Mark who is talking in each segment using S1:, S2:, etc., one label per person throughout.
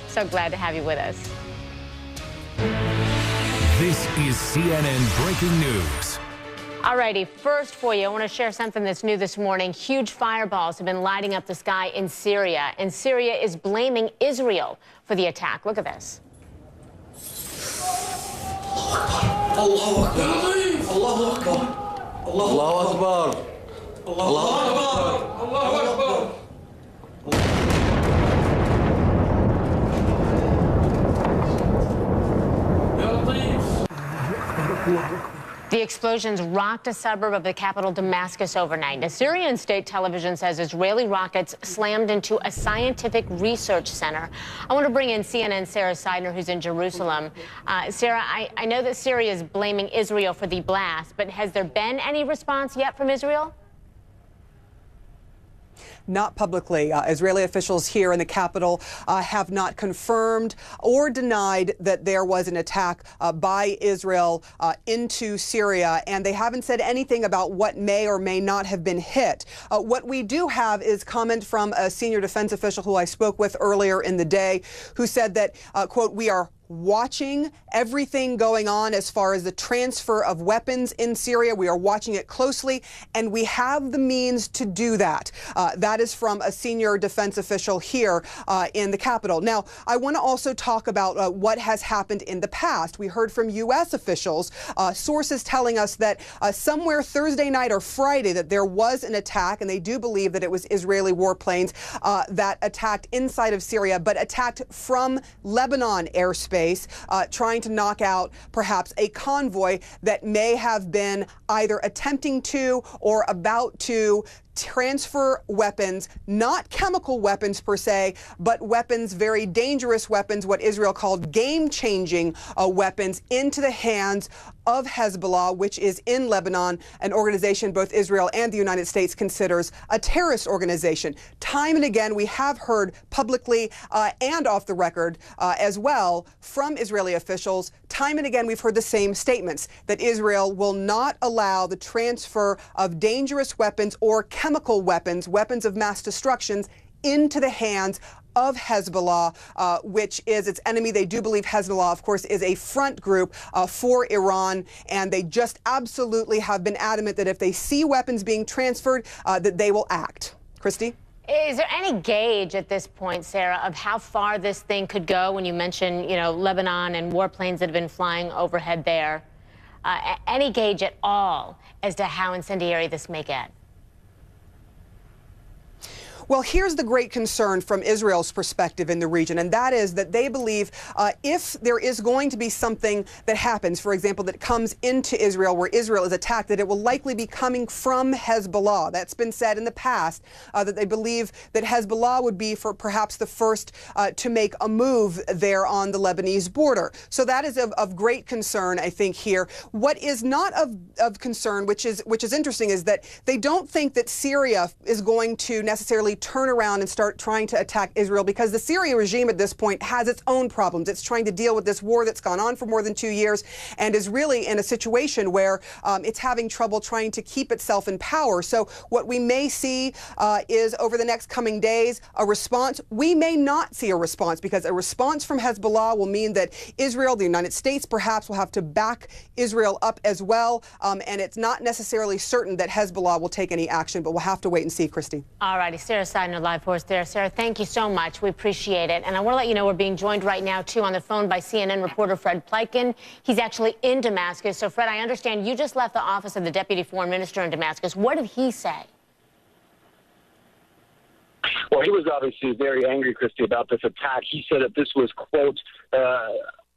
S1: So glad to have you with us.
S2: This is CNN Breaking News.
S1: All righty, first for you, I want to share something that's new this morning. Huge fireballs have been lighting up the sky in Syria, and Syria is blaming Israel for the attack. Look at this.
S3: Allahu Akbar. Allahu Akbar. Allahu Akbar. Allahu Akbar. Allahu Akbar.
S1: The explosions rocked a suburb of the capital, Damascus, overnight. A Syrian state television says Israeli rockets slammed into a scientific research center. I want to bring in CNN's Sarah Seidner, who's in Jerusalem. Sarah, I know that Syria is blaming Israel for the blast, but has there been any response yet from Israel?
S4: Not publicly. Israeli officials here in the capital have not confirmed or denied that there was an attack by Israel into Syria, and they haven't said anything about what may or may not have been hit. What we do have is comment from a senior defense official who I spoke with earlier in the day, who said that, quote, "We are watching everything going on as far as the transfer of weapons in Syria. We are watching it closely, and we have the means to do that." That is from a senior defense official here in the capital. Now, I want to also talk about what has happened in the past. We heard from U.S. officials, sources telling us that somewhere Thursday night or Friday that there was an attack, and they do believe that it was Israeli warplanes that attacked inside of Syria, but attacked from Lebanon airspace. Trying to knock out perhaps a convoy that may have been either attempting to or about to transfer weapons, not chemical weapons per se, but weapons, very dangerous weapons, what Israel called game-changing weapons, into the hands of Hezbollah, which is in Lebanon, an organization both Israel and the United States considers a terrorist organization. Time and again, we have heard publicly and off the record as well from Israeli officials. Time and again, we've heard the same statements, that Israel will not allow the transfer of dangerous weapons or chemical weapons, weapons of mass destruction, into the hands of Hezbollah, which is its enemy. They do believe Hezbollah, of course, is a front group for Iran, and they just absolutely have been adamant that if they see weapons being transferred, that they will act. Christy?
S1: Is there any gauge at this point, Sarah, of how far this thing could go when you mention, Lebanon and warplanes that have been flying overhead there? Any gauge at all as to how incendiary this may get?
S4: Well, here's the great concern from Israel's perspective in the region, and that is that they believe if there is going to be something that happens, for example, that comes into Israel where Israel is attacked, that it will likely be coming from Hezbollah. That's been said in the past, that they believe that Hezbollah would be for perhaps the first to make a move there on the Lebanese border. So that is of great concern, I think, here. What is not of concern, which is interesting, is that they don't think that Syria is going to necessarily turn around and start trying to attack Israel, because the Syrian regime at this point has its own problems. It's trying to deal with this war that's gone on for more than 2 years and is really in a situation where it's having trouble trying to keep itself in power. So what we may see is over the next coming days a response. We may not see a response, because a response from Hezbollah will mean that Israel, the United States perhaps, will have to back Israel up as well. And it's not necessarily certain that Hezbollah will take any action, but we'll have to wait and see, Christy.
S1: All righty, Sarah Seidner live for us there. Sarah, thank you so much. We appreciate it. And I want to let you know we're being joined right now, too, on the phone by CNN reporter Fred Pleitgen. He's actually in Damascus. So, Fred, I understand you just left the office of the Deputy Foreign Minister in Damascus. What did he say?
S5: Well, he was obviously very angry, Christy, about this attack. He said that this was, quote,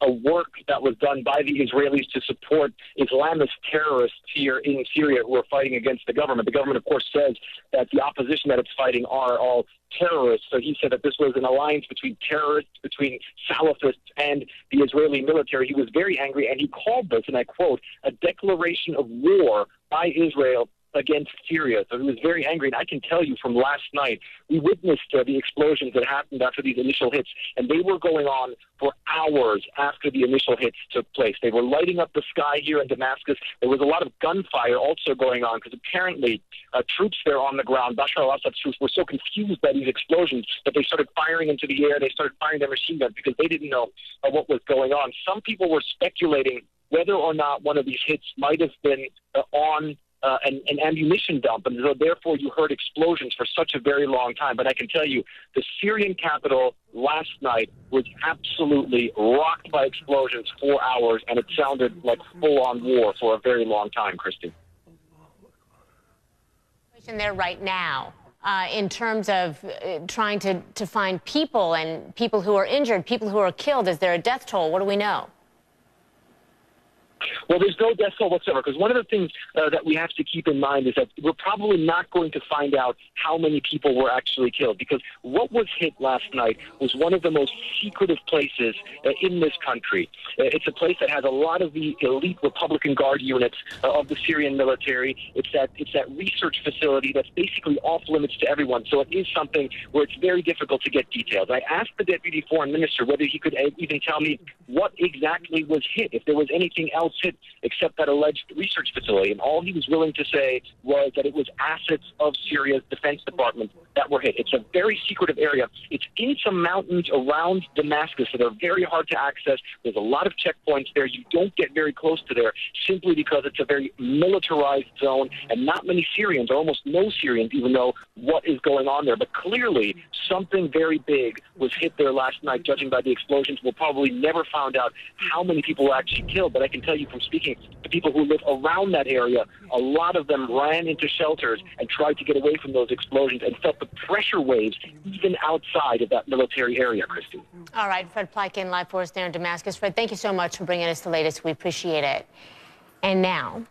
S5: a work that was done by the Israelis to support Islamist terrorists here in Syria who are fighting against the government. The government, of course, says that the opposition that it's fighting are all terrorists. So he said that this was an alliance between terrorists, between Salafists and the Israeli military. He was very angry, and he called this, and I quote, a declaration of war by Israel against Syria. So he was very angry. And I can tell you from last night, we witnessed the explosions that happened after these initial hits, and they were going on for hours after the initial hits took place. They were lighting up the sky here in Damascus. There was a lot of gunfire also going on because apparently troops there on the ground, Bashar al-Assad's troops, were so confused by these explosions that they started firing into the air. They started firing their machine guns because they didn't know what was going on. Some people were speculating whether or not one of these hits might have been on an ammunition dump, and so therefore you heard explosions for such a very long time. But I can tell you, the Syrian capital last night was absolutely rocked by explosions for hours, and it sounded like full-on war for a very long time, Christy.
S1: There right now, in terms of trying to find people and people who are injured, people who are killed? Is there a death toll? What do we know?
S5: Well, there's no death toll whatsoever, because one of the things that we have to keep in mind is that we're probably not going to find out how many people were actually killed, because what was hit last night was one of the most secretive places in this country. It's a place that has a lot of the elite Republican Guard units of the Syrian military. It's that research facility that's basically off limits to everyone, so it is something where it's very difficult to get details. I asked the Deputy Foreign Minister whether he could even tell me what exactly was hit, if there was anything else hit except that alleged research facility. And all he was willing to say was that it was assets of Syria's Defense Department that were hit. It's a very secretive area. It's in some mountains around Damascus that are very hard to access. There's a lot of checkpoints there. You don't get very close to there simply because it's a very militarized zone, and not many Syrians, or almost no Syrians, even know what is going on there. But clearly, something very big was hit there last night, judging by the explosions. We'll probably never find out how many people were actually killed, but I can tell you from speaking to people who live around that area, a lot of them ran into shelters and tried to get away from those explosions and felt the pressure waves even outside of that military area, Christy.
S1: All right, Fred Plotkin, live for us there in Damascus. Fred, thank you so much for bringing us the latest. We appreciate it. And now...